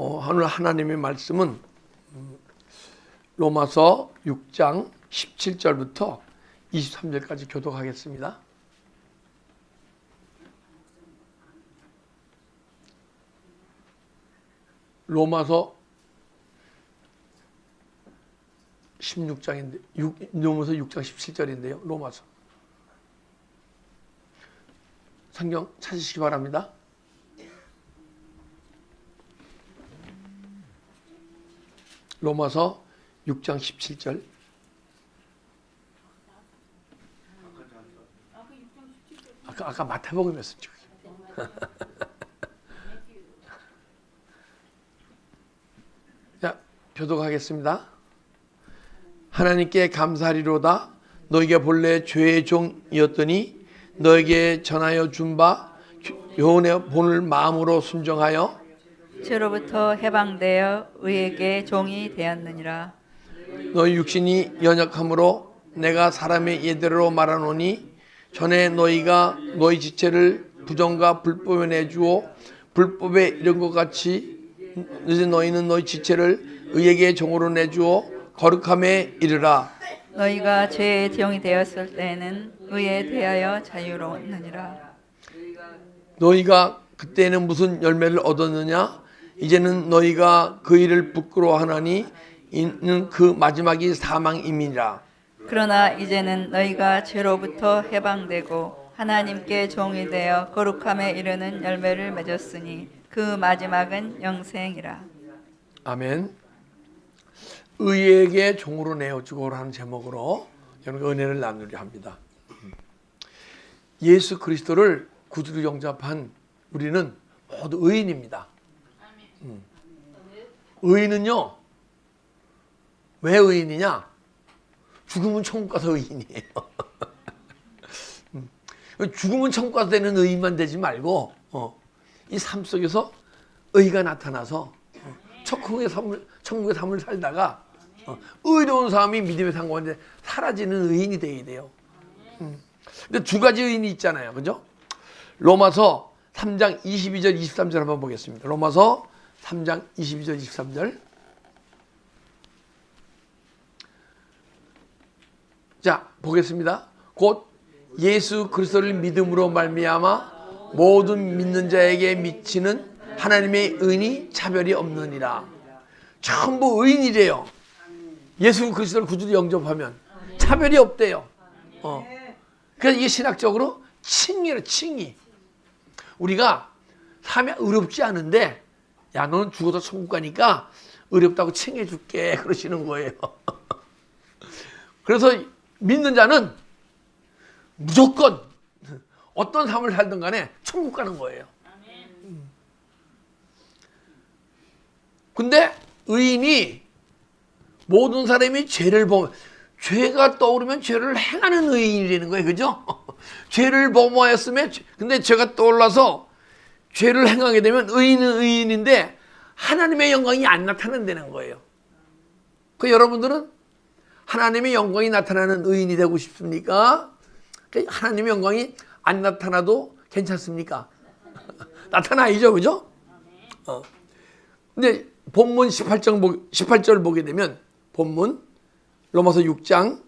오늘 하나님의 말씀은 로마서 6장 17절부터 23절까지 교독하겠습니다. 로마서 16장인데 로마서 6장 17절인데요. 로마서 성경 찾으시기 바랍니다. 로마서 6장 17절. 아까 마태복음이었었죠. 자, 교독하겠습니다. 하나님께 감사하리로다. 너희가 본래 죄의 종이었더니 너에게 전하여 준 바 교훈의 본을 마음으로 순종하여 죄로부터 해방되어 의에게 종이 되었느니라. 너희 육신이 연약함으로 내가 사람의 예대로 말하노니 전에 너희가 너희 지체를 부정과 불법에 내주어 불법에 이른 것 같이 이제 너희는 너희 지체를 의에게 종으로 내주어 거룩함에 이르라. 너희가 죄의 종이 되었을 때에는 의에 대하여 자유로웠느니라. 너희가 그때는 무슨 열매를 얻었느냐? 이제는 너희가 그 일을 부끄러워하나니 이는 그 마지막이 사망임이라. 그러나 이제는 너희가 죄로부터 해방되고 하나님께 종이 되어 거룩함에 이르는 열매를 맺었으니 그 마지막은 영생이라. 아멘. 의에게 종으로 내어주고 하는 제목으로 여러분 은혜를 나누려 합니다. 예수 그리스도를 구주로 영접한 우리는 모두 의인입니다. 의인은요, 왜 의인이냐? 죽으면 천국 가서 의인이에요. 죽으면 천국 가서 되는 의인만 되지 말고 이 삶 속에서 의가 나타나서 천국의 삶을 살다가 의로운 사람이 믿음의 삶 가운데 사라지는 의인이 되어야 돼요. 근데 두 가지 의인이 있잖아요. 그죠? 로마서 3장 22절 23절 한번 보겠습니다. 로마서 3장 22절 23절. 자, 보겠습니다. 곧 예수 그리스도를 믿음으로 말미암아 모든 믿는 자에게 미치는 하나님의 의인이 차별이 없느니라. 전부 의인이래요. 예수 그리스도를 구주로 영접하면 차별이 없대요. 그래서 이게 신학적으로 칭의래요. 칭의. 우리가 삶이 어렵지 않은데 야, 너는 죽어서 천국 가니까 어렵다고 칭해 줄게 그러시는 거예요. 그래서 믿는 자는 무조건 어떤 삶을 살든 간에 천국 가는 거예요. 근데 의인이 모든 사람이 죄를 범, 죄가 떠오르면 죄를 행하는 의인이라는 거예요. 그죠? 죄를 범하였으면, 근데 죄가 떠올라서 죄를 행하게 되면 의인은 의인인데 하나님의 영광이 안 나타난다는 거예요. 그 여러분들은 하나님의 영광이 나타나는 의인이 되고 싶습니까? 하나님의 영광이 안 나타나도 괜찮습니까? 나타나야죠. 그죠? 근데 본문 18절 보게 되면 본문 로마서 6장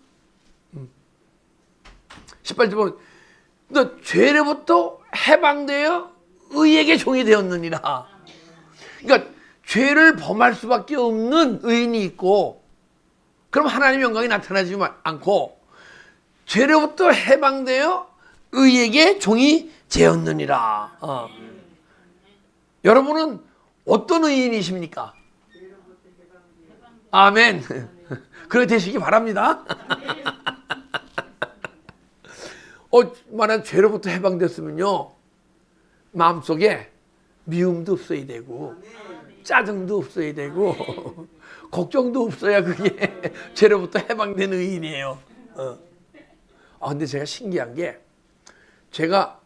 18절 보면 너 죄로부터 해방되어 의에게 종이 되었느니라. 그러니까 죄를 범할 수밖에 없는 의인이 있고 그럼 하나님의 영광이 나타나지 않고 죄로부터 해방되어 의에게 종이 되었느니라. 여러분은 어떤 의인이십니까? 아멘. 그렇게 되시기 바랍니다. 만약 죄로부터 해방됐으면요, 마음속에 미움도 없어야 되고 짜증도 없어야 되고 걱정도 없어야 그게 죄로부터 해방된 의인이에요. 근데 제가 신기한 게 제가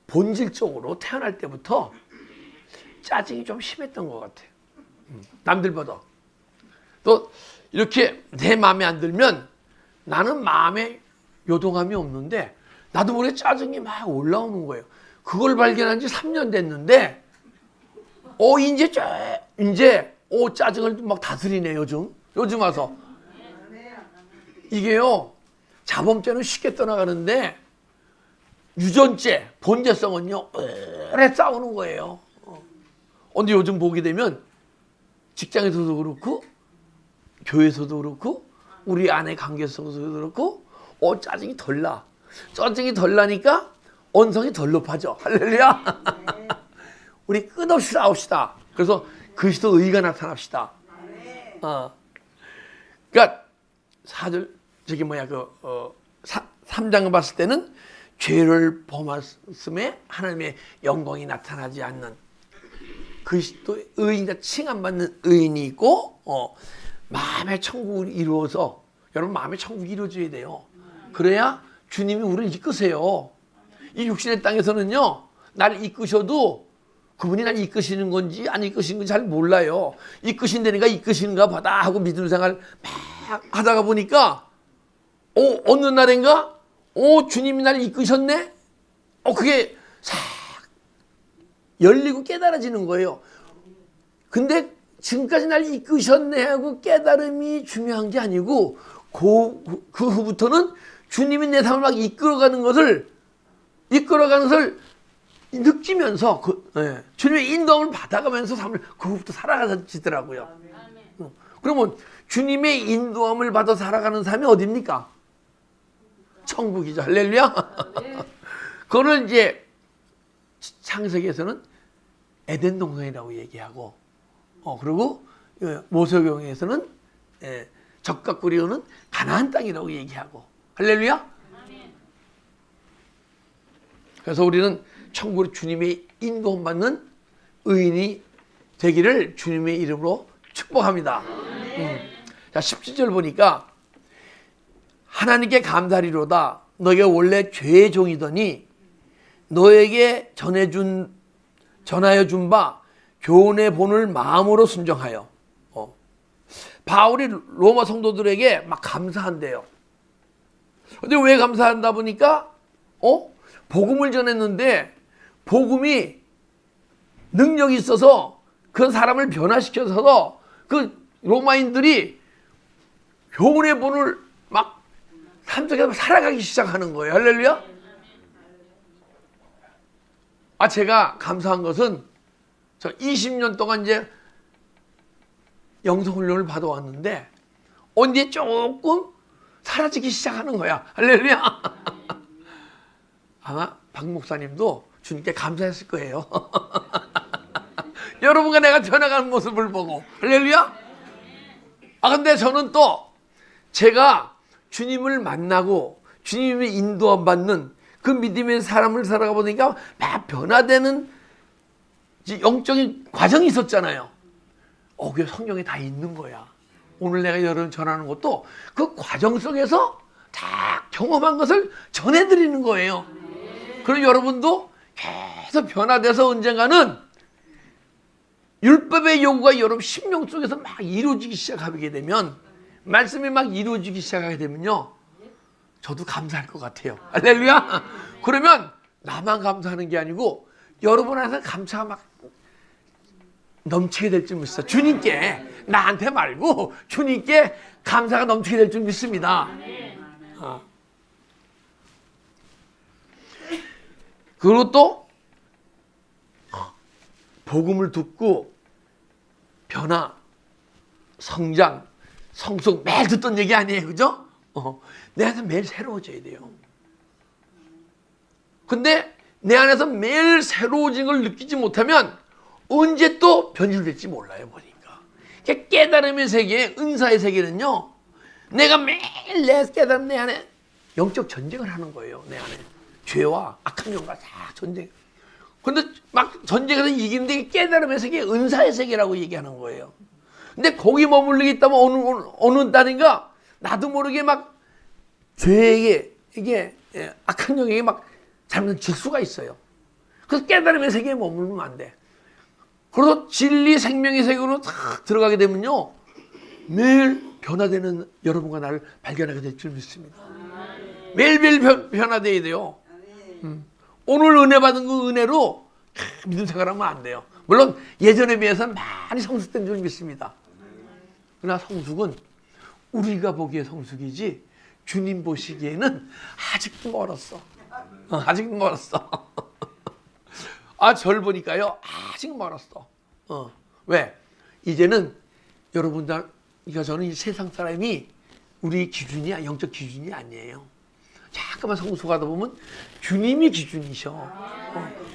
본질적으로 태어날 때부터 짜증이 좀 심했던 것 같아요. 남들보다. 또 이렇게 내 마음에 안 들면 나는 마음에 요동함이 없는데 나도 모르게 짜증이 막 올라오는 거예요. 그걸 발견한 지 3년 됐는데 이제 짜증을 막 다스리네 요즘 와서. 이게요, 자범죄는 쉽게 떠나가는데 유전죄, 본죄성은요 오래 싸우는 거예요. 근데 요즘 보게 되면 직장에서도 그렇고 교회에서도 그렇고 우리 아내 관계에서도 그렇고 짜증이 덜 나. 짜증이 덜 나니까 언성이 덜 높아져. 할렐루야. 우리 끝없이 싸웁시다. 그래서 그리스도 의가 나타납시다. 그러니까 3장을 봤을 때는 죄를 범했음에 하나님의 영광이 나타나지 않는 그리스도 의인과 칭함받는 의인이 있고, 마음의 천국을 이루어서, 여러분 마음의 천국이 이루어져야 돼요. 그래야 주님이 우리를 이끄세요. 이 육신의 땅에서는요, 나를 이끄셔도 그분이 날 이끄시는 건지 안 이끄시는 건지 잘 몰라요. 이끄신다니까 이끄시는가 보다 하고 믿음 생활 막 하다가 보니까 어느 날인가 주님이 나를 이끄셨네? 그게 싹 열리고 깨달아지는 거예요. 근데 지금까지 날 이끄셨네 하고 깨달음이 중요한 게 아니고 그 후부터는 주님이 내 삶을 막 이끌어가는 것을 느끼면서 주님의 인도함을 받아가면서 삶을 그후부터 살아가지더라고요. 그러면 주님의 인도함을 받아 살아가는 삶이 어딥니까? 천국이죠. 할렐루야. 그거는 이제 창세기에서는 에덴 동산이라고 얘기하고, 그리고 모세오경에서는 적각 꾸리오는 가나안 땅이라고 얘기하고. 할렐루야. 그래서 우리는 천국으로 주님의 인도함 받는 의인이 되기를 주님의 이름으로 축복합니다. 자, 17절 보니까 하나님께 감사리로다. 너희가 원래 죄의 종이더니 너에게 전하여 준 바 교훈의 본을 마음으로 순종하여. 바울이 로마 성도들에게 막 감사한대요. 근데 왜 감사한다 보니까 복음을 전했는데 복음이 능력이 있어서 그 사람을 변화시켜서 그 로마인들이 교훈의 본을 막 삶 속에서 살아가기 시작하는 거예요. 할렐루야. 제가 감사한 것은 저 20년 동안 이제 영성훈련을 받아왔는데 언제 조금 사라지기 시작하는 거야. 할렐루야. 아마 박 목사님도 주님께 감사했을 거예요. 여러분과 내가 변화가는 모습을 보고. 할렐루야. 근데 저는 또 제가 주님을 만나고 주님의 인도함 받는 그 믿음의 사람을 살아가 보니까 막 변화되는 영적인 과정이 있었잖아요. 그게 성경에 다 있는 거야. 오늘 내가 여러분 전하는 것도 그 과정 속에서 다 경험한 것을 전해드리는 거예요. 그럼 여러분도 계속 변화돼서 언젠가는 율법의 요구가 여러분 심령 속에서 막 이루어지기 시작하게 되면, 말씀이 막 이루어지기 시작하게 되면요, 저도 감사할 것 같아요. 할렐루야. 그러면 나만 감사하는 게 아니고 여러분 안에서 감사가 막 넘치게 될 줄 믿습니다. 주님께, 나한테 말고 주님께 감사가 넘치게 될 줄 믿습니다. 그리고 또 복음을 듣고 변화, 성장, 성숙 매일 듣던 얘기 아니에요. 그죠? 내 안에서 매일 새로워져야 돼요. 근데 내 안에서 매일 새로워진 걸 느끼지 못하면 언제 또 변질될지 몰라요. 보니까 깨달음의 세계, 은사의 세계는요, 내가 매일 내 깨달음, 내 안에 영적 전쟁을 하는 거예요. 내 안에 죄와 악한 영과 다 전쟁. 근데 막 전쟁에서 이기는데 깨달음의 세계, 은사의 세계라고 얘기하는 거예요. 근데 거기 머물르게 있다면 어느 날인가 나도 모르게 막 죄에게, 이게 악한 영에게 막 잘못된 질 수가 있어요. 그래서 깨달음의 세계에 머물면 안 돼. 그래서 진리 생명의 세계로 탁 들어가게 되면요, 매일 변화되는 여러분과 나를 발견하게 될 줄 믿습니다. 매일매일 변화되어야 돼요. 오늘 은혜 받은 그 은혜로 믿음 생활하면 안 돼요. 물론 예전에 비해서는 많이 성숙된 줄 믿습니다. 그러나 성숙은 우리가 보기에 성숙이지 주님 보시기에는 아직도 멀었어. 아직 멀었어. 아, 절 보니까요, 아직 멀었어. 왜? 이제는 여러분들, 그러니까 저는 이 세상 사람이 우리 기준이, 영적 기준이 아니에요. 잠깐만 성숙하다 보면 주님이 기준이셔.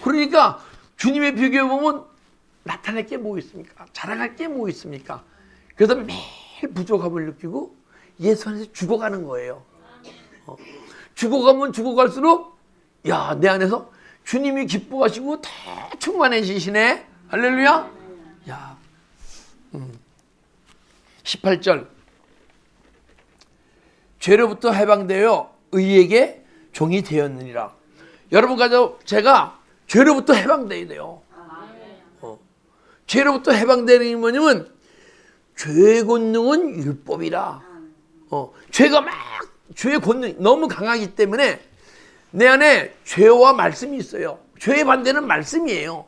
그러니까 주님의 비교해 보면 나타낼 게 뭐 있습니까? 자랑할 게 뭐 있습니까? 그래서 매일 부족함을 느끼고 예수 안에서 죽어가는 거예요. 죽어가면 죽어갈수록 야, 내 안에서 주님이 기뻐하시고 더 충만해지시네. 할렐루야. 야, 18절. 죄로부터 해방되어 의에게 종이 되었느니라. 여러분과 제가 죄로부터 해방돼야 돼요. 죄로부터 해방되는 게 뭐냐면 죄의 권능은 율법이라. 죄가 막 죄의 권능이 너무 강하기 때문에 내 안에 죄와 말씀이 있어요. 죄의 반대는 말씀이에요.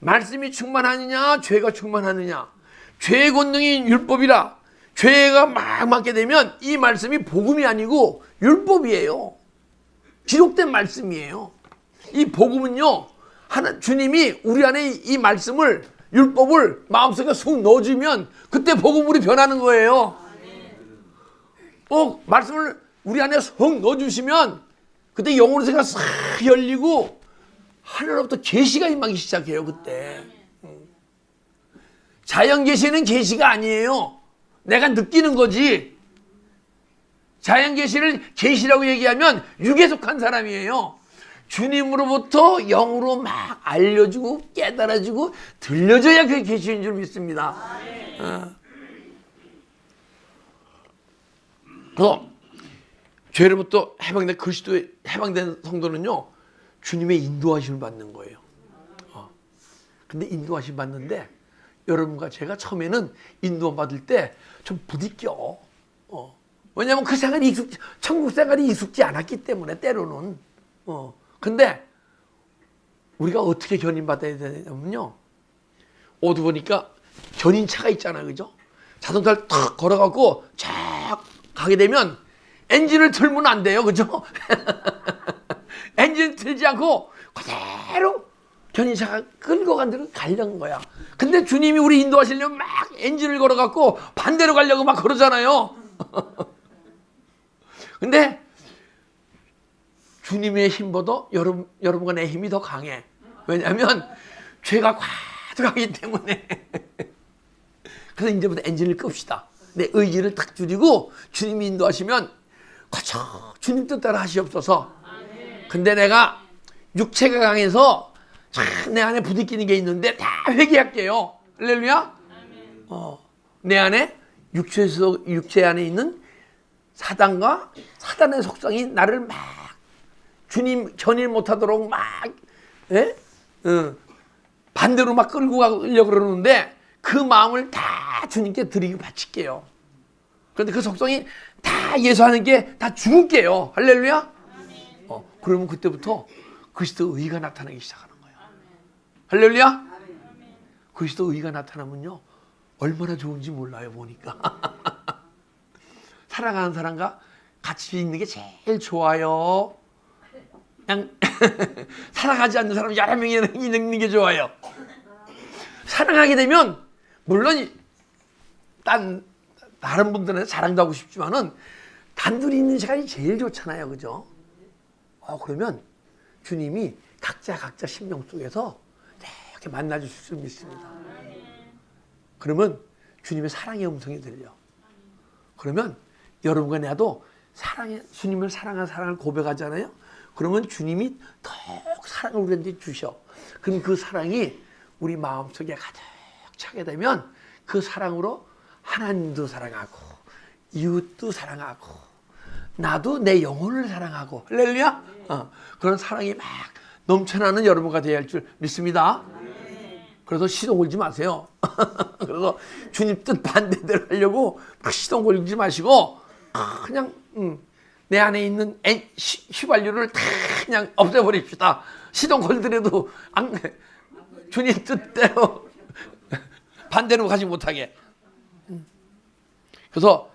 말씀이 충만하느냐 죄가 충만하느냐. 죄의 권능이 율법이라. 죄가 막 많게 되면 이 말씀이 복음이 아니고 율법이에요. 기록된 말씀이에요. 이 복음은요, 주님이 우리 안에 이 말씀을, 율법을 마음속에 쏙 넣어주면 그때 복음으로 변하는 거예요. 말씀을 우리 안에 쏙 넣어주시면 그때 영혼의 세계가 싹 열리고 하늘로부터 계시가 임하기 시작해요. 그때 자연 계시는 계시가 아니에요. 내가 느끼는 거지. 자연 계시를 계시라고 얘기하면 육에 속한 사람이에요. 주님으로부터 영으로 막 알려주고 깨달아주고 들려줘야 그게 계시인 줄 믿습니다. 그래서 죄로부터 해방된 그리스도의 해방된 성도는요, 주님의 인도하심을 받는 거예요. 근데 인도하심 받는데 여러분과 제가 처음에는 인도 받을 때 좀 부딪혀. 왜냐하면 그 생활이 천국 생활이 익숙지 않았기 때문에 때로는. 근데 우리가 어떻게 견인받아야 되냐면요, 어디 보니까 견인차가 있잖아요, 그죠? 자동차를 탁 걸어갖고 쫙 가게 되면 엔진을 틀면 안 돼요, 그죠? 엔진 틀지 않고 그대로 견인차가 끌고 간 대로 가려는 거야. 근데 주님이 우리 인도하시려면 막 엔진을 걸어갖고 반대로 가려고 막 그러잖아요. 근데 주님의 힘보다 여러분과 내 힘이 더 강해. 왜냐하면 죄가 과도하기 때문에. 그래서 이제부터 엔진을 끕시다. 내 의지를 탁 줄이고 주님이 인도하시면 거쳐 주님 뜻대로 하시옵소서. 근데 내가 육체가 강해서 내 안에 부딪히는 게 있는데 다 회개할게요. 할렐루야. 내 안에 육체 안에 있는 사단과 사단의 속성이 나를 막 주님 견일 못하도록 막 반대로 막 끌고 가려고 그러는데 그 마음을 다 주님께 드리고 바칠게요. 그런데 그 속성이 다 예수하는 게 다 죽을게요. 할렐루야. 그러면 그때부터 그리스도 의가 나타나기 시작하는 거예요. 할렐루야. 그리스도 의가 나타나면요, 얼마나 좋은지 몰라요. 보니까 사랑하는 사람과 같이 있는 게 제일 좋아요. 그냥 사랑하지 않는 사람 여러 명이 있는 게 좋아요. 사랑하게 되면 물론 다른 분들한테 자랑도 하고 싶지만은 단둘이 있는 시간이 제일 좋잖아요, 그죠? 그러면 주님이 각자 심령 속에서 이렇게 만나주실 줄 믿습니다. 그러면 주님의 사랑의 음성이 들려. 그러면 여러분과 나도 주님을 사랑한 사랑을 고백하잖아요. 그러면 주님이 더욱 사랑을 우리한테 주셔. 그럼 그 사랑이 우리 마음속에 가득 차게 되면 그 사랑으로 하나님도 사랑하고 이웃도 사랑하고 나도 내 영혼을 사랑하고, 할렐루야. 그런 사랑이 막 넘쳐나는 여러분과 되어야 할 줄 믿습니다. 그래서 시동 걸지 마세요. 그래서 주님 뜻 반대대로 하려고 막 시동 걸지 마시고 그냥 내 안에 있는 휘발유를 다 그냥 없애버립시다. 시동 걸더라도 주님 뜻대로 반대로 가지 못하게. 그래서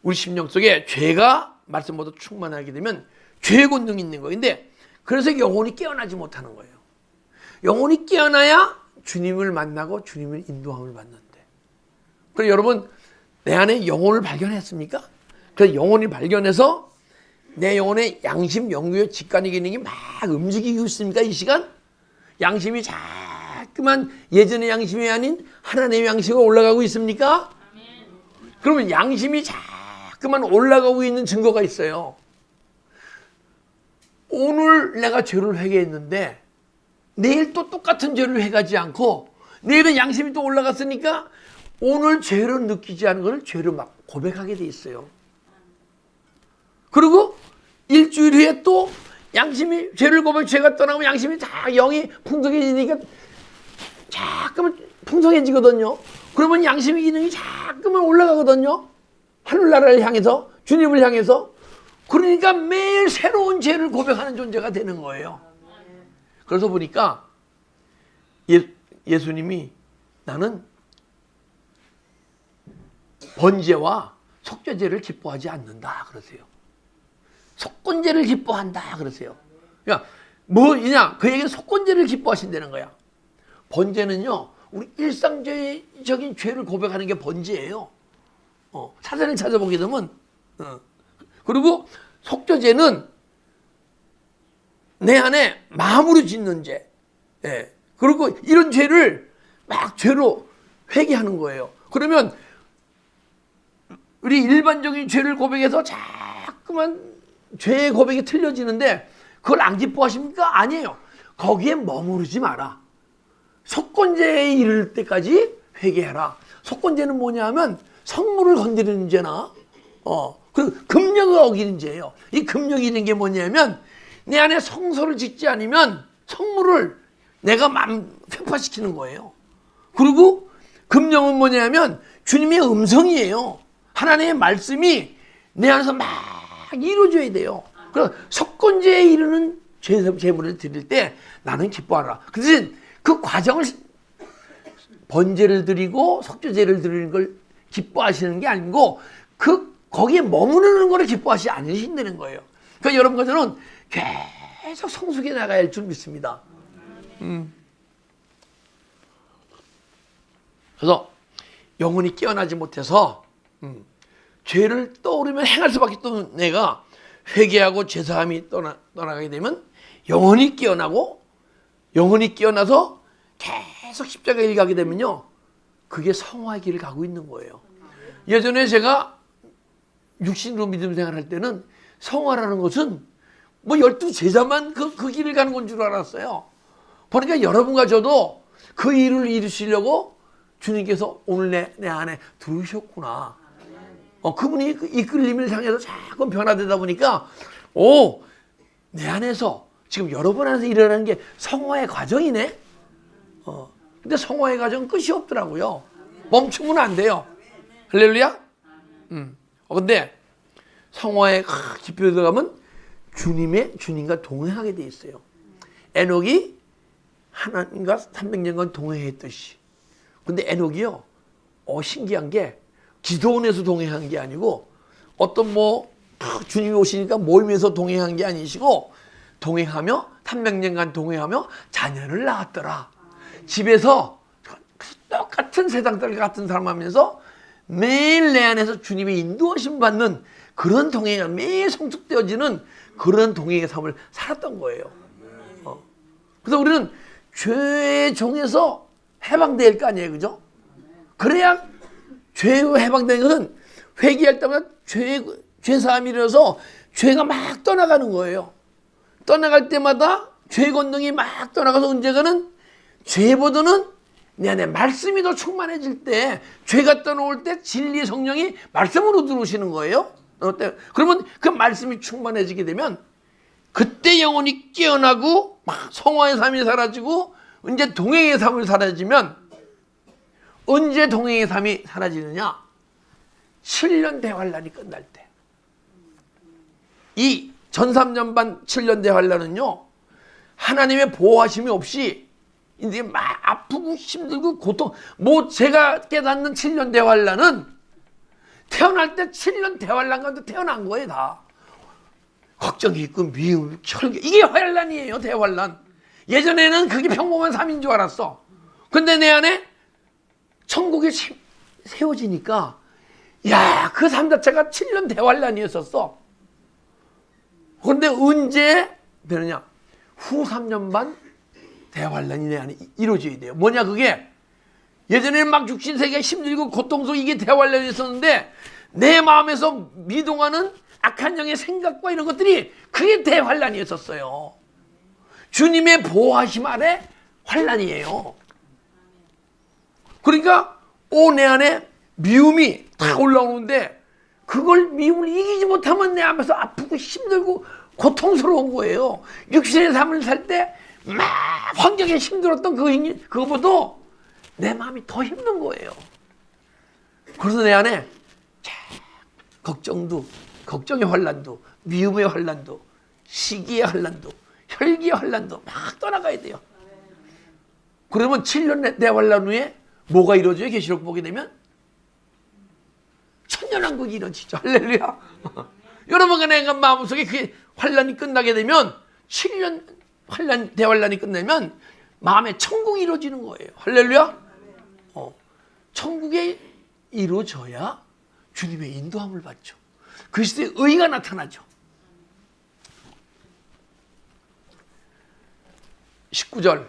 우리 심령 속에 죄가 말씀보다 충만하게 되면 죄의 권능이 있는 거예요. 근데 그래서 영혼이 깨어나지 못하는 거예요. 영혼이 깨어나야 주님을 만나고 주님을 인도함을 받는데. 그래서 여러분 내 안에 영혼을 발견했습니까? 그래서 영혼을 발견해서 내 영혼의 양심, 영구의 직관의 기능이 막 움직이고 있습니까? 이 시간? 양심이 자꾸만 예전의 양심이 아닌 하나님의 양심으로 올라가고 있습니까? 그러면 양심이 자꾸만 올라가고 있는 증거가 있어요. 오늘 내가 죄를 회개했는데 내일 또 똑같은 죄를 회개하지 않고 내일은 양심이 또 올라갔으니까 오늘 죄를 느끼지 않은 것을 죄로 막 고백하게 돼 있어요. 그리고 일주일 후에 또 양심이 죄를 고백, 죄가 떠나면 양심이 다 영이 풍성해지니까 자꾸만 풍성해지거든요. 그러면 양심의 기능이 자꾸만 올라가거든요. 하늘나라를 향해서, 주님을 향해서. 그러니까 매일 새로운 죄를 고백하는 존재가 되는 거예요. 그래서 보니까 예수님이 나는 번제와 속죄제를 기뻐하지 않는다 그러세요. 속건제를 기뻐한다 그러세요. 그러니까 뭐냐? 그 얘기는 속건제를 기뻐하신다는 거야. 번제는요, 우리 일상적인 죄를 고백하는 게 번제예요. 사전을 찾아보게 되면. 그리고 속죄제는 내 안에 마음으로 짓는 죄. 예. 그리고 이런 죄를 막 죄로 회개하는 거예요. 그러면 우리 일반적인 죄를 고백해서 자꾸만 죄의 고백이 틀려지는데 그걸 안 기뻐하십니까? 아니에요. 거기에 머무르지 마라. 속건제에 이를 때까지 회개해라. 속건제는 뭐냐 하면 성물을 건드리는 죄나 그 금령을 어기는 죄예요. 이 금령이 있는 게 뭐냐면 내 안에 성소를 짓지 않으면 성물을 내가 회파시키는 거예요. 그리고 금령은 뭐냐면 주님의 음성이에요. 하나님의 말씀이 내 안에서 막 이루어져야 돼요. 그래서 속건제에 이르는 제물을 드릴 때 나는 기뻐하라. 그 대신 그 과정을 번제를 드리고 속죄제를 드리는 걸 기뻐하시는 게 아니고 거기에 머무르는 거를 기뻐하시지 않으신다는 거예요. 그러니까 여러분과 저는 계속 성숙해 나가야 할 줄 믿습니다. 그래서 영혼이 깨어나지 못해서 죄를 떠오르면 행할 수밖에 없는 내가 회개하고 죄사함이 떠나가게 되면 영혼이 깨어나서 계속 십자가의 길 가게 되면요, 그게 성화의 길을 가고 있는 거예요. 예전에 제가 육신으로 믿음 생활할 때는 성화라는 것은 뭐 12제자만 그 길을 가는 건 줄 알았어요. 보니까 여러분과 저도 그 일을 이루시려고 주님께서 오늘 내 안에 들으셨구나. 그분이 이끌림을 향해서 자꾸 변화되다 보니까 내 안에서 지금 여러분 안에서 일어나는 게 성화의 과정이네. 근데 성화의 과정은 끝이 없더라고요. 멈추면 안 돼요. 할렐루야. 근데 성화에 깊이 들어가면 주님과 동행하게 돼 있어요. 에녹이 하나님과 300년간 동행했듯이. 근데 에녹이요, 신기한 게 기도원에서 동행한 게 아니고 어떤 주님이 오시니까 모임에서 동행한 게 아니시고 동행하며 300년간 동행하며 자녀를 낳았더라. 집에서 똑같은 세상들 같은 사람 하면서 매일 내 안에서 주님의 인도하심 받는 그런 동행이 매일 성숙되어지는 그런 동행의 삶을 살았던 거예요. 그래서 우리는 죄의 종에서 해방될 거 아니에요, 그죠? 그래야 죄로 해방되는 것은 회개할 때마다 죄사함이 일어나서 죄가 막 떠나가는 거예요. 떠나갈 때마다 죄 권능이 막 떠나가서 언제가는 죄보다는 내 안에 말씀이 더 충만해질 때, 죄가 떠나올 때 진리의 성령이 말씀으로 들어오시는 거예요. 그러면 그 말씀이 충만해지게 되면 그때 영혼이 깨어나고 막 성화의 삶이 사라지고 이제 동행의 삶을 사라지면, 언제 동행의 삶이 사라지느냐? 7년 대환란이 끝날 때. 이 전삼년반 7년 대환란은요, 하나님의 보호하심이 없이 이제 막 아프고 힘들고 고통. 뭐 제가 깨닫는 7년 대환란은 태어날 때 7년 대환란 가운데 태어난 거예요 다. 걱정이 있고 미움, 혈기 이게 환란이에요 대환란. 예전에는 그게 평범한 삶인 줄 알았어. 근데 내 안에 천국이 세워지니까 야, 그 삶 자체가 7년 대환란이었었어. 그런데 언제 되느냐? 후 3년 반 대환란이 내 안에 이루어져야 돼요. 뭐냐 그게? 예전에는 막 육신세계가 힘들고 고통스러워 이게 대환란이 있었는데 내 마음에서 미동하는 악한 영의 생각과 이런 것들이 그게 대환란이었었어요. 주님의 보호하심 아래 환란이에요. 그러니까 내 안에 미움이 다 올라오는데 그걸 미움을 이기지 못하면 내 앞에서 아프고 힘들고 고통스러운 거예요. 육신의 삶을 살 때 막 환경에 힘들었던 그거보다 내 마음이 더 힘든 거예요. 그래서 내 안에 걱정의 환란도, 미움의 환란도, 시기의 환란도, 혈기의 환란도 막 떠나가야 돼요. 그러면 7년 대환란 후에 뭐가 이루어져요? 계시록 보게 되면 천년왕국이 이루어지죠. 할렐루야. 여러분과 내가 마음속에 그 환란이 끝나게 되면 7년 대환란이 끝나면 마음에 천국이 이루어지는 거예요. 할렐루야. 천국에 이루어져야 주님의 인도함을 받죠. 그리스도의 의가 나타나죠. 19절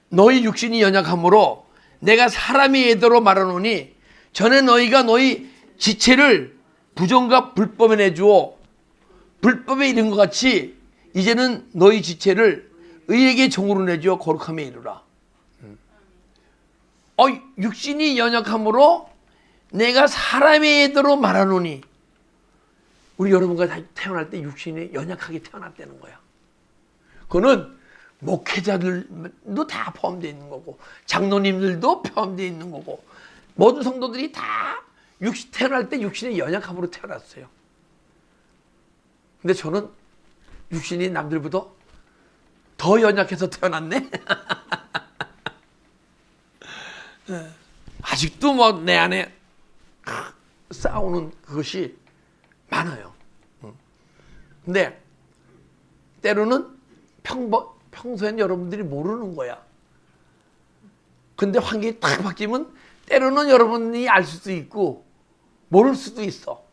너희 육신이 연약함으로 내가 사람의 예대로 말하노니 전에 너희가 너희 지체를 부정과 불법에 내주어 불법에 이른 것 같이 이제는 너희 지체를 의에게 종으로 내주어 거룩함에 이르라. 육신이 연약함으로 내가 사람의 예대로 말하노니 우리 여러분과 다 태어날 때 육신이 연약하게 태어났다는 거야. 그거는 목회자들도 다 포함되어 있는 거고 장로님들도 포함되어 있는 거고 모든 성도들이 다 태어날 때 육신의 연약함으로 태어났어요. 근데 저는 육신이 남들보다 더 연약해서 태어났네. 아직도 뭐 내 안에 싸우는 그것이 많아요. 근데 때로는 평소엔 여러분들이 모르는 거야. 근데 환경이 딱 바뀌면 때로는 여러분이 알 수도 있고 모를 수도 있어.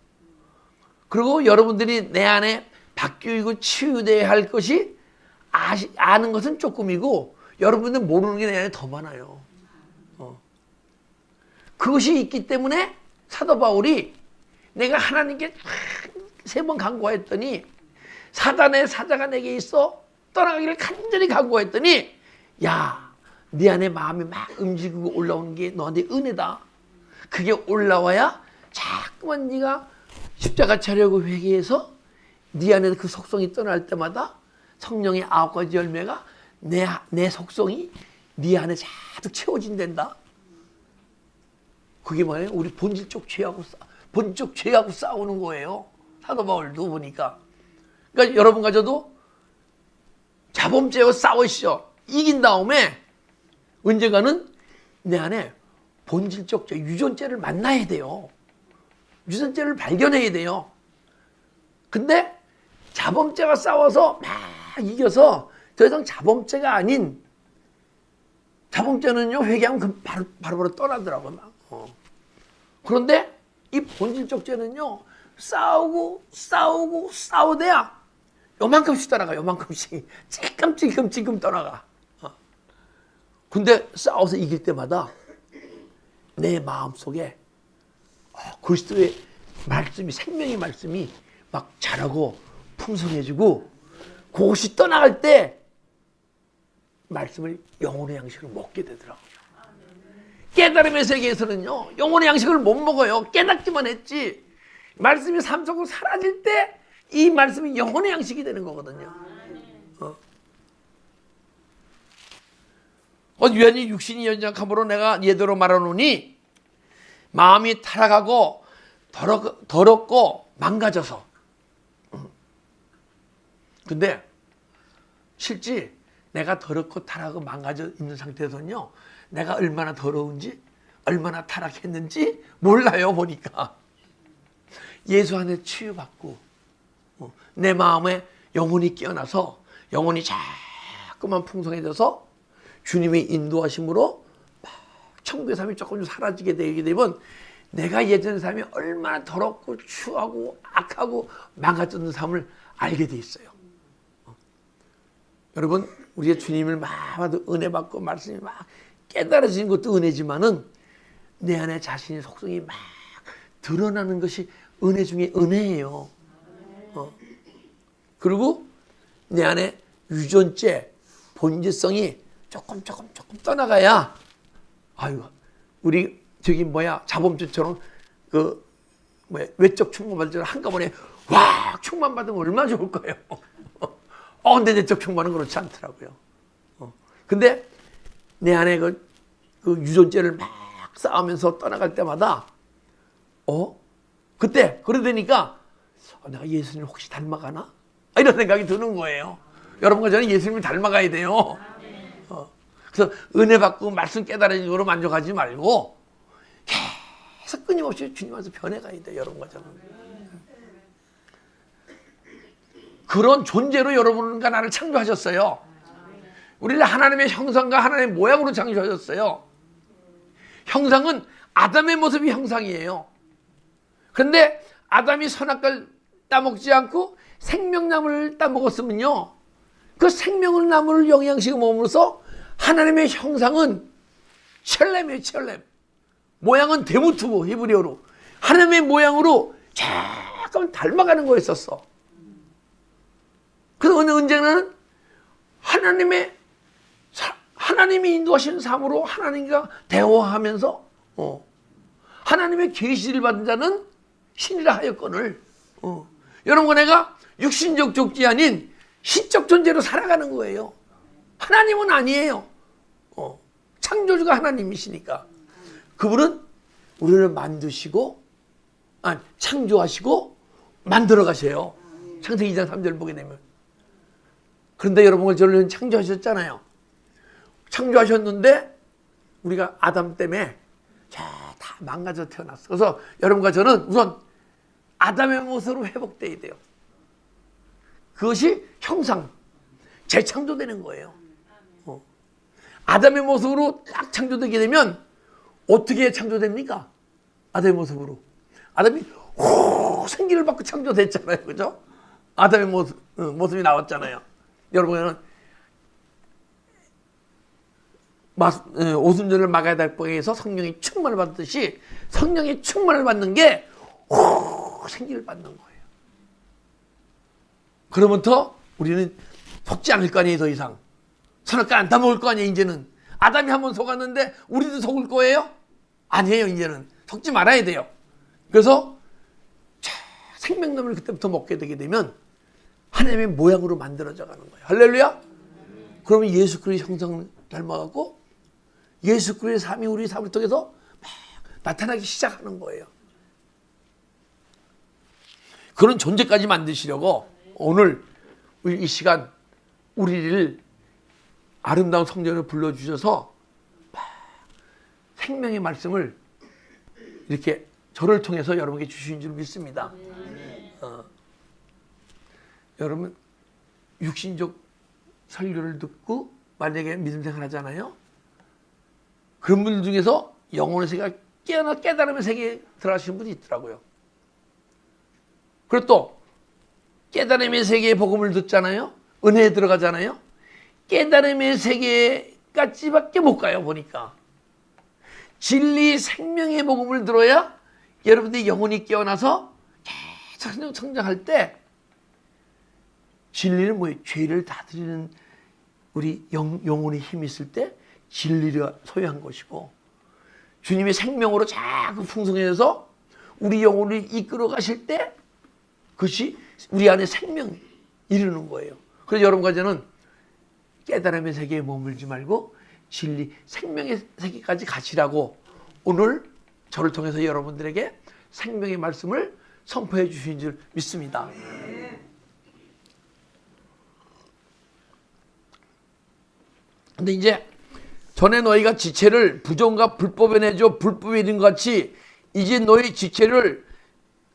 그리고 여러분들이 내 안에 바뀌고 치유돼야 할 것이 아는 것은 조금이고 여러분들 모르는 게 내 안에 더 많아요. 그것이 있기 때문에 사도 바울이 내가 하나님께 3번 간구했더니 사단의 사자가 내게 있어 떠나가기를 간절히 간구했더니 야, 네 안에 마음이 막 움직이고 올라오는 게 너한테 은혜다. 그게 올라와야 자꾸만 네가 십자가 차려고 회개해서 네 안에 그 속성이 떠날 때마다 성령의 9가지 열매가 내 속성이 네 안에 자꾸 채워진단다. 그게 뭐예요? 우리 본질적 죄하고 싸우는 거예요. 사도 바울도 보니까. 그러니까 여러분과 저도 자범죄와 싸우시죠. 이긴 다음에 언젠가는 내 안에 본질적 죄, 유전죄를 만나야 돼요. 유전죄를 발견해야 돼요. 근데 자범죄가 싸워서 막 이겨서 더 이상 자범죄가 아닌 자범죄는요 회개하면 바로 떠나더라고요. 막. 그런데 이 본질적 죄는요 싸우대야 요만큼씩 떠나가. 요만큼씩 찔끔찔끔 떠나가. 근데 싸워서 이길 때마다 내 마음속에 그리스도의 말씀이 생명의 말씀이 막 자라고 풍성해지고 그것이 떠나갈 때 말씀을 영혼의 양식을 먹게 되더라고요. 깨달음의 세계에서는요 영혼의 양식을 못 먹어요. 깨닫기만 했지 말씀이 삶 속으로 사라질 때 이 말씀이 영혼의 양식이 되는 거거든요. 유한이 육신이 연약함으로 내가 예대로 말하노니 마음이 타락하고 더럽고 망가져서. 근데 실제 내가 더럽고 타락하고 망가져 있는 상태에서는요, 내가 얼마나 더러운지 얼마나 타락했는지 몰라요. 보니까 예수 안에 치유받고 내 마음에 영혼이 깨어나서 영혼이 자꾸만 풍성해져서 주님의 인도하심으로 천국의 삶이 조금 사라지게 되게 되면 내가 예전 삶이 얼마나 더럽고 추하고 악하고 망가졌는 삶을 알게 돼 있어요. 여러분, 우리의 주님을 막 은혜 받고 말씀이 막 깨달아지는 것도 은혜지만은 내 안에 자신의 속성이 막 드러나는 것이 은혜 중에 은혜예요. 그리고 내 안에 유전죄, 본질성이 조금 떠나가야, 아유, 우리 자범죄처럼 외적 충만받을 줄 한꺼번에 와 충만 받으면 얼마나 좋을 거예요. 근데 내적 충만은 그렇지 않더라고요. 근데 내 안에 그 유전죄를 막 쌓으면서 떠나갈 때마다 그때 그러다니까 내가 예수님을 혹시 닮아가나? 이런 생각이 드는 거예요. 여러분과 저는 예수님을 닮아가야 돼요. 그래서 은혜 받고 말씀 깨달은 거로 만족하지 말고 계속 끊임없이 주님 안에서 변해가야 돼요. 여러분과 저는. 그런 존재로 여러분과 나를 창조하셨어요. 우리를 하나님의 형상과 하나님의 모양으로 창조하셨어요. 형상은 아담의 모습이 형상이에요. 그런데 아담이 선악과를 따먹지 않고 생명나무를 따먹었으면요, 그 생명나무를 영양식으로 먹으면서 하나님의 형상은 첼렘이에요. 첼렘. 모양은 데무트고 히브리어로 하나님의 모양으로 잠깐 닮아가는 거였었어. 그래서 언제는 하나님이 인도하시는 삶으로 하나님과 대화하면서 하나님의 계시를 받은 자는 신이라 하였거늘. 여러분과 내가 육신적 존재 아닌 신적 존재로 살아가는 거예요. 하나님은 아니에요. 창조주가 하나님이시니까. 그분은 우리를 창조하시고 만들어 가세요. 창세기 2장 3절 보게 되면. 그런데 여러분을 저를 창조하셨잖아요. 창조하셨는데 우리가 아담 때문에 다 망가져 태어났어. 그래서 여러분과 저는 우선 아담의 모습으로 회복돼야 돼요. 그것이 형상, 재창조되는 거예요. 아담의 모습으로 딱 창조되게 되면 어떻게 창조됩니까? 아담의 모습으로. 아담이 생기를 받고 창조됐잖아요. 그죠? 아담의 모습이 나왔잖아요. 여러분은 오순절을 막아야 될 뻔해서 성령의 충만을 받듯이 성령의 충만을 받는 게 생기를 받는 거예요. 그러면부터 우리는 속지 않을 거 아니에요. 더 이상 선악과 안 따먹을 거 아니에요. 이제는 아담이 한번 속았는데 우리도 속을 거예요? 아니에요. 이제는 속지 말아야 돼요. 그래서 생명나무를 그때부터 먹게 되게 되면 하나님의 모양으로 만들어져 가는 거예요. 할렐루야. 그러면 예수 그리스도의 형상을 닮아가고 예수 그리스도의 삶이 우리 삶을 통해서 막 나타나기 시작하는 거예요. 그런 존재까지 만드시려고 오늘 이 시간 우리를 아름다운 성전을 불러주셔서 생명의 말씀을 이렇게 저를 통해서 여러분에게 주신 줄 믿습니다. 여러분 육신적 설교를 듣고 만약에 믿음 생활 하잖아요. 그런 분들 중에서 영혼의 세계가 깨달음의 세계에 들어가시는 분이 있더라고요. 그리고 또 깨달음의 세계의 복음을 듣잖아요. 은혜에 들어가잖아요. 깨달음의 세계까지밖에 못 가요. 보니까 진리 생명의 복음을 들어야 여러분들이 영혼이 깨어나서 계속 성장할 때 진리는 뭐예요? 죄를 다스리는 우리 영혼의 힘이 있을 때 진리가 소유한 것이고 주님의 생명으로 자꾸 풍성해져서 우리 영혼을 이끌어 가실 때 그것이 우리 안에 생명 이루는 거예요. 그래서 여러분과 저는 깨달음의 세계에 머물지 말고 진리 생명의 세계까지 가시라고 오늘 저를 통해서 여러분들에게 생명의 말씀을 선포해 주신 줄 믿습니다. 근데 이제 전에 너희가 지체를 부정과 불법에 내줘 불법에 이른 것 같이 이제 너희 지체를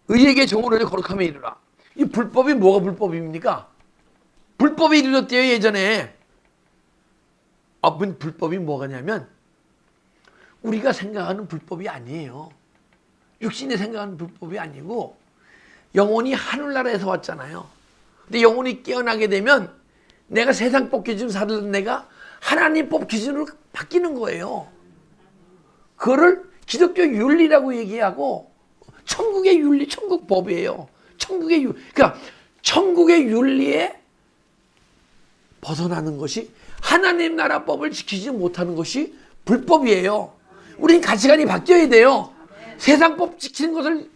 의에게 정으로 거룩함에 이르라. 이 불법이 뭐가 불법입니까? 불법이 이르렀대요 예전에. 불법이 뭐가냐면 우리가 생각하는 불법이 아니에요. 육신이 생각하는 불법이 아니고 영혼이 하늘나라에서 왔잖아요. 근데 영혼이 깨어나게 되면 내가 세상 법 기준으로 살던 내가 하나님 법 기준으로 바뀌는 거예요. 그거를 기독교 윤리라고 얘기하고 천국의 윤리, 천국 법이에요. 천국의 윤리. 그러니까 천국의 윤리에 벗어나는 것이 하나님 나라 법을 지키지 못하는 것이 불법이에요. 우린 가치관이 바뀌어야 돼요. 세상 법 지키는 것을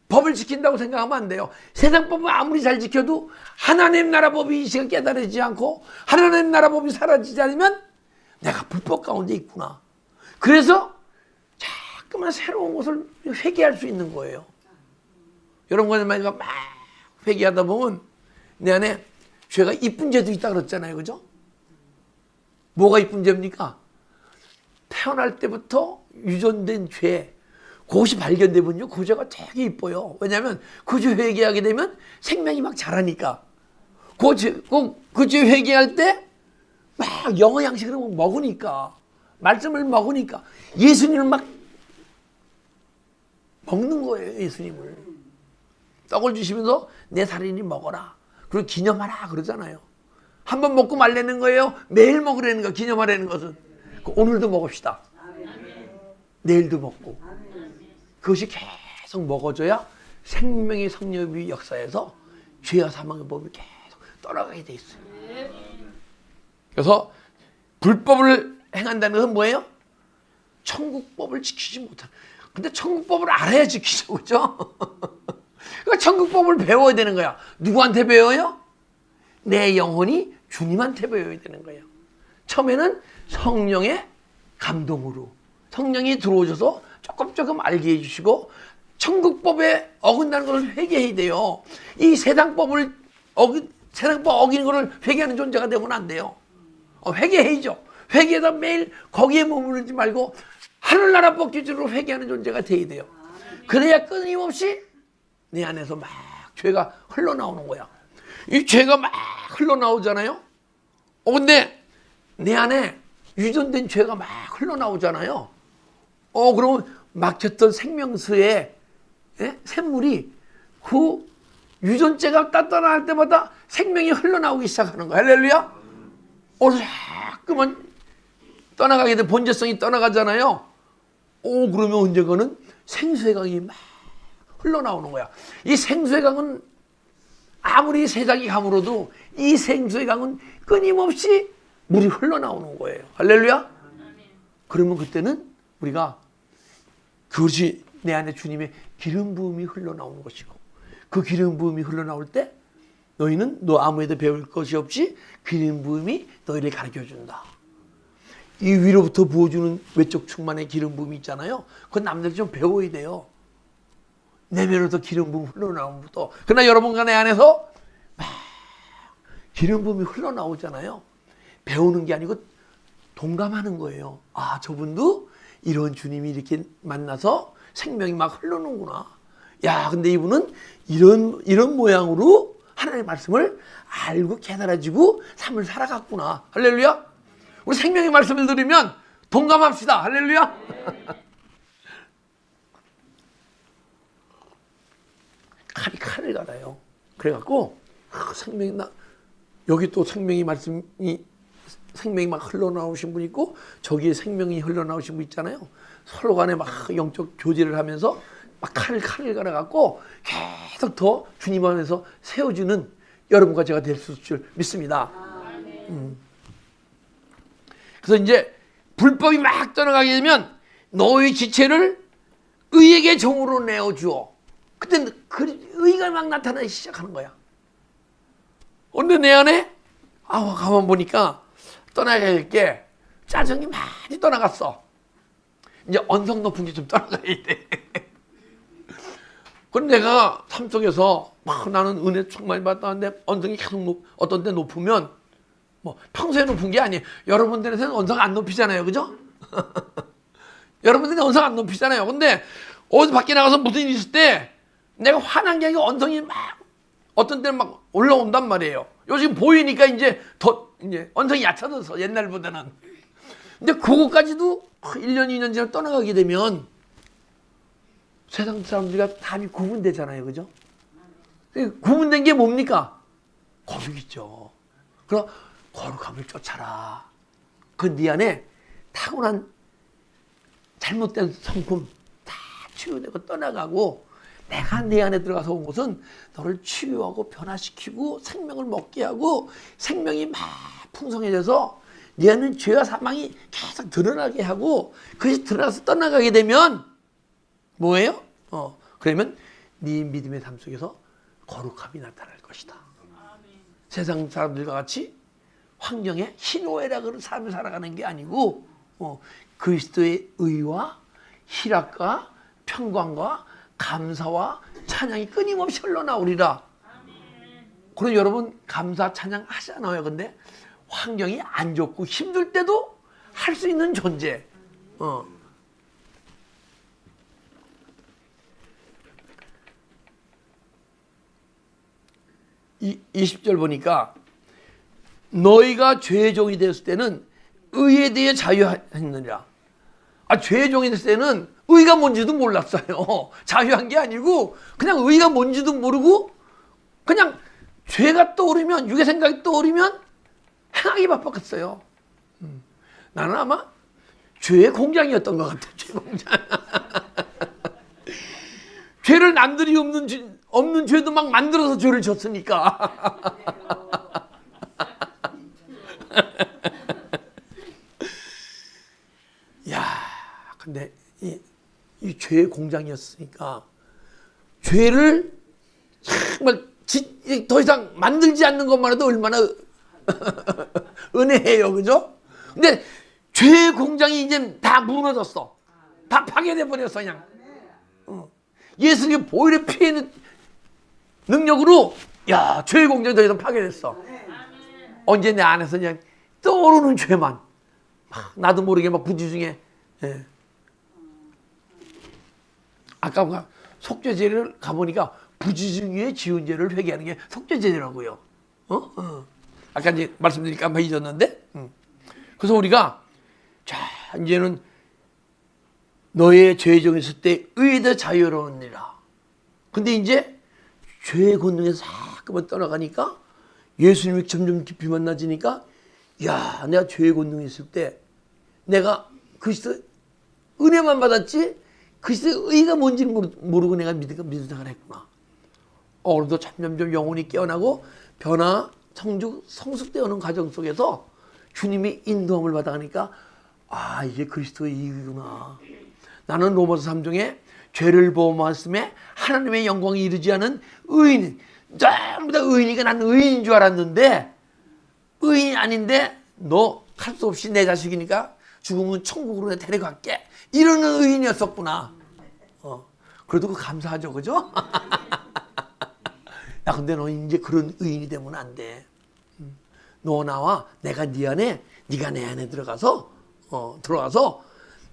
법을 지킨다고 생각하면 안 돼요. 세상 법을 아무리 잘 지켜도 하나님 나라 법이 이 시간 깨달아지지 않고 하나님 나라 법이 사라지지 않으면 내가 불법 가운데 있구나. 그래서 자꾸만 새로운 것을 회개할 수 있는 거예요. 여러분과 내가 막 회개하다 보면 내 안에 죄가 이쁜 죄도 있다 그랬잖아요. 그죠? 뭐가 이쁜 죄입니까? 태어날 때부터 유전된 죄, 그것이 발견되면요, 그 죄가 되게 이뻐요. 왜냐하면 그 죄 회개하게 되면 생명이 막 자라니까. 그 죄 회개할 때 막 영어 양식을 먹으니까, 말씀을 먹으니까, 예수님을 막 먹는 거예요, 예수님을. 떡을 주시면서 내 살인이 먹어라. 그리고 기념하라 그러잖아요. 한 번 먹고 말라는 거예요. 매일 먹으라는 거, 기념하라는 것은. 오늘도 먹읍시다. 내일도 먹고. 그것이 계속 먹어줘야 생명의 성령의 역사에서 죄와 사망의 법이 계속 떠나가게 돼 있어요. 그래서 불법을 행한다는 것은 뭐예요? 천국법을 지키지 못하는. 근데 천국법을 알아야 지키죠. 그죠? 그러니까 천국법을 배워야 되는 거야. 누구한테 배워요? 내 영혼이 주님한테 배워야 되는 거예요. 처음에는 성령의 감동으로 성령이 들어오셔서 조금 알게 해주시고 천국법에 어긋나는 것을 회개해야 돼요. 이 세상법 어기는 것을 회개하는 존재가 되면 안 돼요. 회개해야죠. 회개에다 매일 거기에 머무르지 말고 하늘나라 법 기준으로 회개하는 존재가 돼야 돼요. 그래야 끊임없이 내 안에서 막 죄가 흘러나오는 거야. 이 죄가 막 흘러나오잖아요. 근데 내 안에 유전된 죄가 막 흘러나오잖아요. 그러면 막혔던 생명수의 샘물이 그 유전죄가 떠나갈 때마다 생명이 흘러나오기 시작하는 거야. 할렐루야. 자꾸만 떠나가게 돼 본질성이 떠나가잖아요. 그러면 언젠가는 생수의 강이 막 흘러나오는 거야. 이 생수의 강은 아무리 세상이 가물어도 이 생수의 강은 끊임없이 물이 흘러나오는 거예요. 할렐루야. 그러면 그때는 우리가 그것이 내 안에 주님의 기름 부음이 흘러나오는 것이고, 그 기름 부음이 흘러나올 때 너희는 너 아무에도 배울 것이 없이 기름 부음이 너희를 가르쳐준다. 이 위로부터 부어주는 외적 충만의 기름 부음이 있잖아요. 그건 남들이 좀 배워야 돼요. 내면으로부터 기름 부음 흘러나오는 것도. 그러나 여러분과 내 안에서 막 기름 부음이 흘러나오잖아요. 배우는 게 아니고 동감하는 거예요. 저분도 이런 주님이 이렇게 만나서 생명이 막 흘러오는구나. 근데 이분은 이런 모양으로 하나님의 말씀을 알고 깨달아지고 삶을 살아갔구나. 할렐루야. 우리 생명의 말씀을 들으면 동감합시다. 할렐루야. 칼을 갈아요. 그래갖고 여기 또 생명의 막 흘러나오신 분 있고 저기에 생명이 흘러나오신 분 있잖아요. 서로 간에 막 영적 교제를 하면서 막 칼을 갈아갖고 계속 더 주님 안에서 세워주는 여러분과 제가 될 수 있을 줄 믿습니다. 그래서 이제 불법이 막 떠나가게 되면 너희 지체를 의에게 종으로 내어주어. 그때 의가 막 나타나기 시작하는 거야. 근데 내 안에 가만 보니까 떠나야 될 게 짜증이 많이 떠나갔어. 이제 언성 높은 게 좀 떠나가야 돼. 그런데 내가 삶 속에서 막 나는 은혜 충만히 받았는데 언성이 계속 어떤 때 높으면 뭐 평소에 높은 게 아니에요. 여러분들한테는 언성 안 높이잖아요. 그죠? 여러분들이 언성 안 높이잖아요. 근데 어디 밖에 나가서 무슨 일이 있을 때 내가 화난 게 아니고 언성이 막 어떤 때는 막 올라온단 말이에요. 요즘 보이니까 이제 더 이제 언성이 얕아져서 옛날보다는. 근데 그거까지도 1년, 2년 지나 떠나가게 되면 세상 사람들과 답이 구분되잖아요. 그죠? 구분된 게 뭡니까? 거룩이죠. 그럼 거룩함을 쫓아라. 그 네 안에 타고난 잘못된 성품 다 치유되고 떠나가고 내가 네 안에 들어가서 온 것은 너를 치유하고 변화시키고 생명을 먹게 하고 생명이 막 풍성해져서 네 안에는 죄와 사망이 계속 드러나게 하고 그것이 드러나서 떠나가게 되면 뭐예요? 그러면 네 믿음의 삶 속에서 거룩함이 나타날 것이다. 세상 사람들과 같이 환경에 희노애락으로 삶을 살아가는 게 아니고 그리스도의 의와 희락과 평강과 감사와 찬양이 끊임없이 흘러나오리라. 그럼 여러분 감사 찬양 하잖아요. 근데 환경이 안 좋고 힘들 때도 할 수 있는 존재. 20절 보니까 너희가 죄의 종이 되었을 때는 의에 대해 자유했느니라. 죄의 종이 됐을 때는 의가 뭔지도 몰랐어요. 자유한 게 아니고 그냥 의가 뭔지도 모르고 그냥 죄가 떠오르면 육의 생각이 떠오르면 행하기 바빴어요. 나는 아마 죄의 공장이었던 것 같아요. 죄 공장. 죄를 남들이 없는 죄도 막 만들어서 죄를 졌으니까. 야, 근데 이 죄의 공장이었으니까 죄를 정말 더 이상 만들지 않는 것만 해도 얼마나 은혜예요, 그죠? 근데 죄의 공장이 이제 다 무너졌어. 다 파괴돼 버렸어, 그냥. 예수님의 보혈의 피의 능력으로 야, 죄의 공장이 더 이상 파괴됐어. 언제 내 안에서 그냥 떠오르는 죄만 나도 모르게 막 부지중에 아까 속죄제를 가보니까 부지중에 지은 죄를 회개하는 게 속죄제라고요. 아까 이제 말씀드리니까 한번 잊었는데 그래서 우리가 자 이제는 너의 죄의 종이 있을 때 의에 대해 자유로우니라. 근데 이제 죄의 권능에서 자꾸만 떠나가니까 예수님이 점점 깊이 만나지니까 야, 내가 죄의 권능이 있을 때 내가 그리스도 은혜만 받았지 그리스도 의가 뭔지는 모르고 내가 믿는 생각을 했구나. 그래도 점점점 영혼이 깨어나고 변화, 성숙, 성숙되어오는 과정 속에서 주님의 인도함을 받아가니까 이게 그리스도의 이익이구나. 나는 로마서 3장에 죄를 범하였음에 하나님의 영광에 이르지 않은 의인, 전부 다 의인이니까 나는 의인인 줄 알았는데 의인이 아닌데 너 할 수 없이 내 자식이니까 죽으면 천국으로 내 데려갈게. 이러는 의인이었었구나. 그래도 그 감사하죠, 그죠? 야, 근데 너 이제 그런 의인이 되면 안 돼. 너 나와 내가 네 안에, 네가 내 안에 들어가서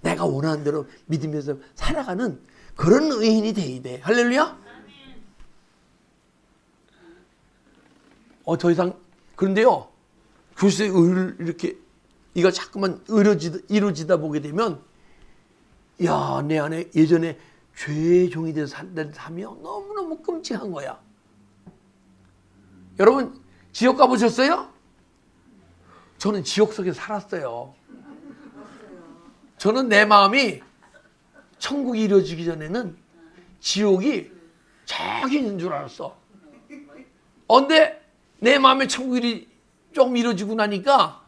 내가 원하는 대로 믿으면서 살아가는 그런 의인이 돼야 돼. 할렐루야? 더 이상 그런데요. 교수의 의를 이렇게 이거 자꾸만 이루어지다 보게 되면 야, 내 안에 예전에 죄의 종이 돼서 살던 삶이 너무너무 끔찍한 거야. 여러분 지옥 가보셨어요? 저는 지옥 속에 살았어요. 저는 내 마음이 천국이 이루어지기 전에는 지옥이 저기 있는 줄 알았어. 근데 내 마음에 천국이 조금 이루어지고 나니까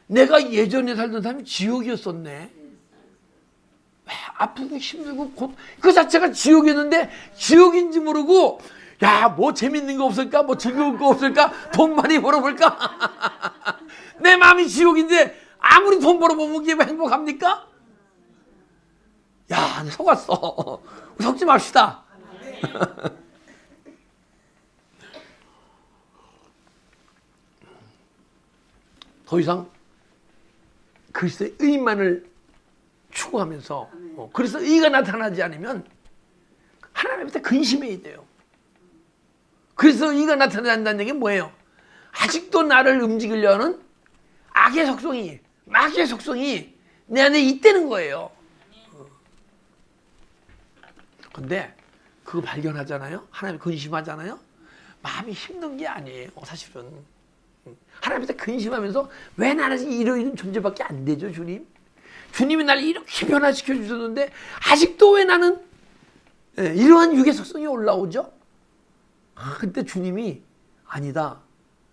내가 예전에 살던 삶이 지옥이었었네. 아프고 힘들고 그 자체가 지옥이었는데 지옥인지 모르고 야, 뭐 재밌는 거 없을까? 뭐 즐거운 거 없을까? 돈 많이 벌어볼까? 내 마음이 지옥인데 아무리 돈 벌어보면 이게 행복합니까? 야, 속았어. 속지 맙시다. 더 이상 그리스도의 의만을 추구하면서 그리스도의 의가 나타나지 않으면 하나님한테 근심해야 돼요. 그리스도의 의가 나타난다는 게 뭐예요? 아직도 나를 움직이려는 악의 속성이, 마귀의 속성이 내 안에 있다는 거예요. 근데 그거 발견하잖아요. 하나님 근심하잖아요. 마음이 힘든 게 아니에요. 사실은 하나님한테 근심하면서 왜 나는 이런 존재밖에 안 되죠, 주님? 주님이 나를 이렇게 변화시켜 주셨는데 아직도 왜 나는 이러한 육의 속성이 올라오죠? 그때 주님이 아니다.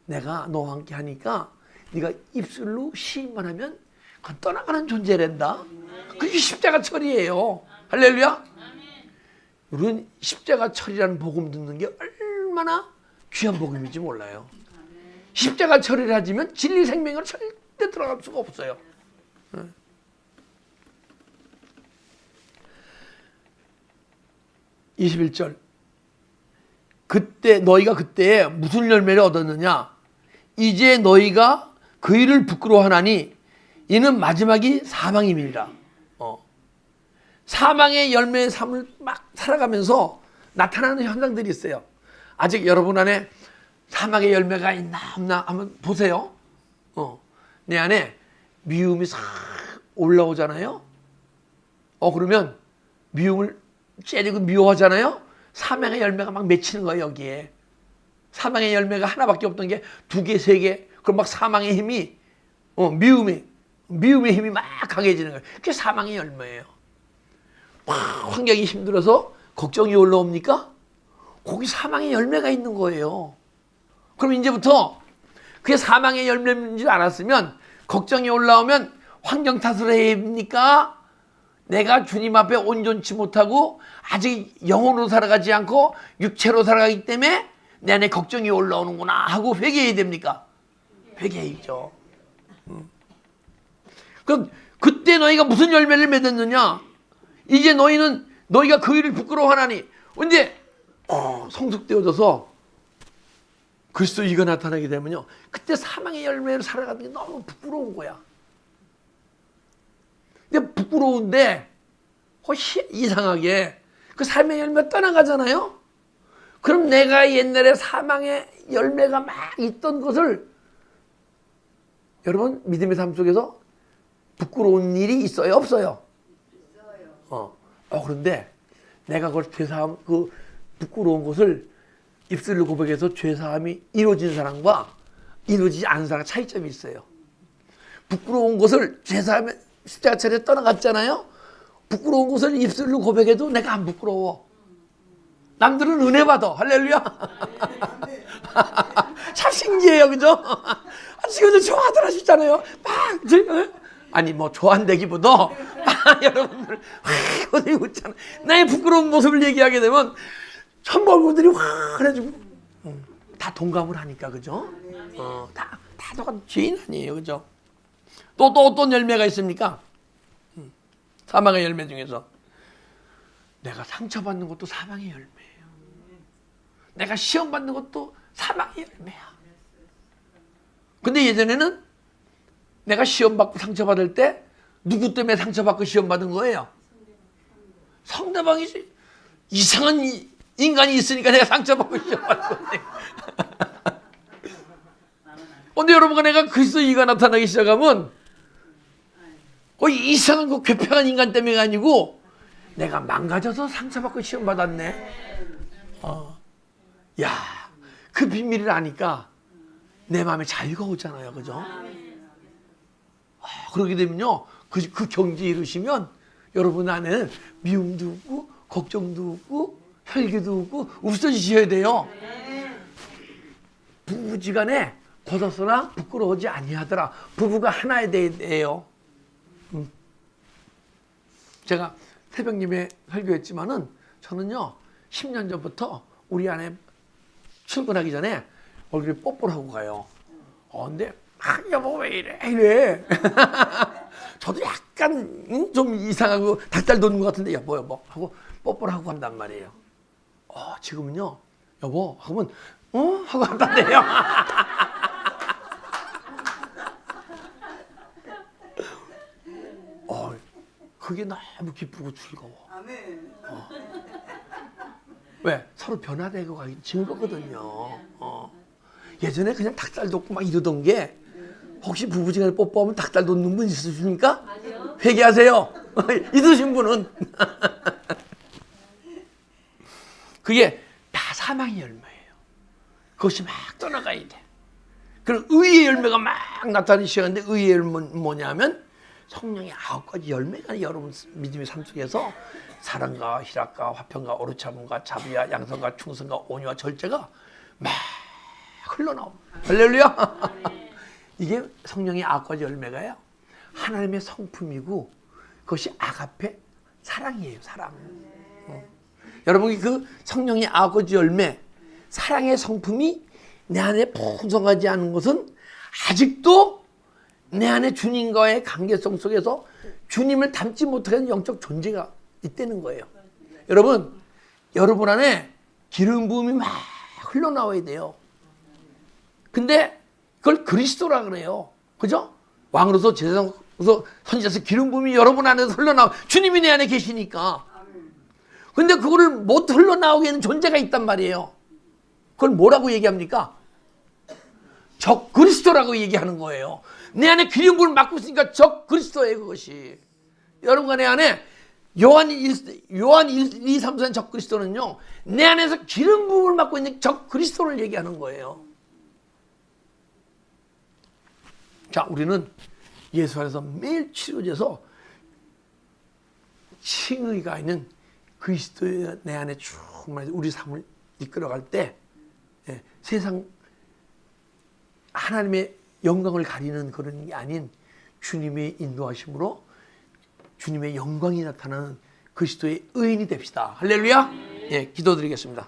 내가 너와 함께 하니까 네가 입술로 시인만 하면 그건 떠나가는 존재란다. 그게 십자가 처리예요. 할렐루야. 우리는 십자가 처리라는 복음 듣는 게 얼마나 귀한 복음인지 몰라요. 십자가 처리를 하지면 진리 생명을 절대 들어갈 수가 없어요. 21절. 그때 너희가 그때 무슨 열매를 얻었느냐? 이제 너희가 그 일을 부끄러워하나니 이는 마지막이 사망임이니라. 사망의 열매의 삶을 막 살아가면서 나타나는 현상들이 있어요. 아직 여러분 안에 사망의 열매가 있나 없나 한번 보세요. 내 안에 미움이 싹 올라오잖아요. 그러면 미움을 째리고 미워하잖아요. 사망의 열매가 막 맺히는 거예요. 여기에 사망의 열매가 하나밖에 없던 게 2개, 3개. 그럼 막 사망의 힘이 미움의 힘이 막 강해지는 거예요. 그게 사망의 열매예요. 환경이 힘들어서 걱정이 올라옵니까? 거기 사망의 열매가 있는 거예요. 그럼 이제부터 그게 사망의 열매인 줄 알았으면 걱정이 올라오면 환경 탓을 해야 합니까? 내가 주님 앞에 온전치 못하고 아직 영혼으로 살아가지 않고 육체로 살아가기 때문에 내 안에 걱정이 올라오는구나 하고 회개해야 됩니까? 회개해야죠. 그럼 그때 너희가 무슨 열매를 맺었느냐? 이제 너희가 그 일을 부끄러워하나니 언제 성숙되어져서 그리스도 이가 나타나게 되면요, 그때 사망의 열매로 살아가는 게 너무 부끄러운 거야. 근데 부끄러운데 이상하게 그 삶의 열매가 떠나가잖아요. 그럼 내가 옛날에 사망의 열매가 막 있던 것을 여러분 믿음의 삶 속에서 부끄러운 일이 있어요, 없어요? 그런데 내가 그걸 죄사함, 그 부끄러운 것을 입술로 고백해서 죄사함이 이루어진 사람과 이루어지지 않은 사람 차이점이 있어요. 부끄러운 것을 죄사함에 십자가 처리에 떠나갔잖아요. 부끄러운 것을 입술로 고백해도 내가 안 부끄러워. 남들은 은혜 받아. 할렐루야. 참 신기해요, 그죠? 지금도 좋아들 하시잖아요. 아니 뭐 좋아한다기보다 여러분들 어디 웃잖아. 나의 부끄러운 모습을 얘기하게 되면 천벌구들이 환해지고 다 동감을 하니까, 그죠? 다 똑같은 죄인 아니에요, 그죠? 또 어떤 열매가 있습니까? 사망의 열매 중에서 내가 상처받는 것도 사망의 열매예요. 내가 시험 받는 것도 사망의 열매야. 근데 예전에는 내가 시험 받고 상처받을 때 누구 때문에 상처받고 시험 받은 거예요? 상대방이지. 이상한 인간이 있으니까 내가 상처받고 시험 받는 건데. 근데 여러분과 내가 그리스도의 의가 나타나기 시작하면 이상한 그 괴팍한 인간 때문에가 아니고 내가 망가져서 상처받고 시험 받았네. 야, 그 비밀을 아니까 내 마음에 자유가 오잖아요, 그죠? 그렇게 되면요, 그 경지에 이르시면 여러분 안에는 미움도 없고 걱정도 없고 혈기도 없고 없어지셔야 돼요. 부부지간에 벗었으나 부끄러워하지 아니하더라. 부부가 하나에 대해요. 제가 새벽님에 설교했지만은 저는요 10년 전부터 우리 아내 출근하기 전에 얼굴에 뽀뽀를 하고 가요. 근데 여보 왜 이래 저도 약간 좀 이상하고 닭달 도는 것 같은데 여보 하고 뽀뽀를 하고 간단 말이에요. 지금은요 여보 하면 하고 간단해요. 그게 너무 기쁘고 즐거워. 아멘. 왜? 서로 변화되고 가기 증거거든요. 예전에 그냥 닭살 돋고 막 이러던 게 혹시 부부지간에 뽀뽀하면 닭살 돋는 분 있으십니까? 회개하세요. 있으신 분은. 그게 다 사망의 열매예요. 그것이 막 떠나가야 돼. 그럼 의의 열매가 막 나타나기 시작하는데 의의 열매는 뭐냐면 성령의 9가지 열매가 여러분 믿음의 삶 속에서 사랑과 희락과 화평과 오르참과 자비와 양선과 충성과 온유와 절제가 막 흘러나옵니다. 할렐루야. 이게 성령의 9가지 열매가요. 하나님의 성품이고 그것이 아가페 사랑이에요. 사랑. 여러분이 그 성령의 9가지 열매 사랑의 성품이 내 안에 풍성하지 않은 것은 아직도 내 안에 주님과의 관계성 속에서 주님을 닮지 못하는 영적 존재가 있다는 거예요. 여러분 안에 기름 부음이 막 흘러나와야 돼요. 근데 그걸 그리스도라 그래요. 그죠? 왕으로서 제사장으로서 선지자로서 기름 부음이 여러분 안에서 흘러나와. 주님이 내 안에 계시니까. 근데 그거를 못 흘러나오게 하는 존재가 있단 말이에요. 그걸 뭐라고 얘기합니까? 적 그리스도라고 얘기하는 거예요. 내 안에 기름 부음을 맡고 있으니까 적 그리스도예요. 그것이. 여러분 내 안에 요한 1, 2, 3, 4는 적 그리스도는요. 내 안에서 기름 부음을 맡고 있는 적 그리스도를 얘기하는 거예요. 자, 우리는 예수 안에서 매일 치료돼서 칭의가 있는 그리스도의 내 안에 충만해서 우리 삶을 이끌어갈 때 세상 하나님의 영광을 가리는 그런 게 아닌 주님의 인도하심으로 주님의 영광이 나타나는 그리스도의 의인이 됩시다. 할렐루야. 예, 기도드리겠습니다.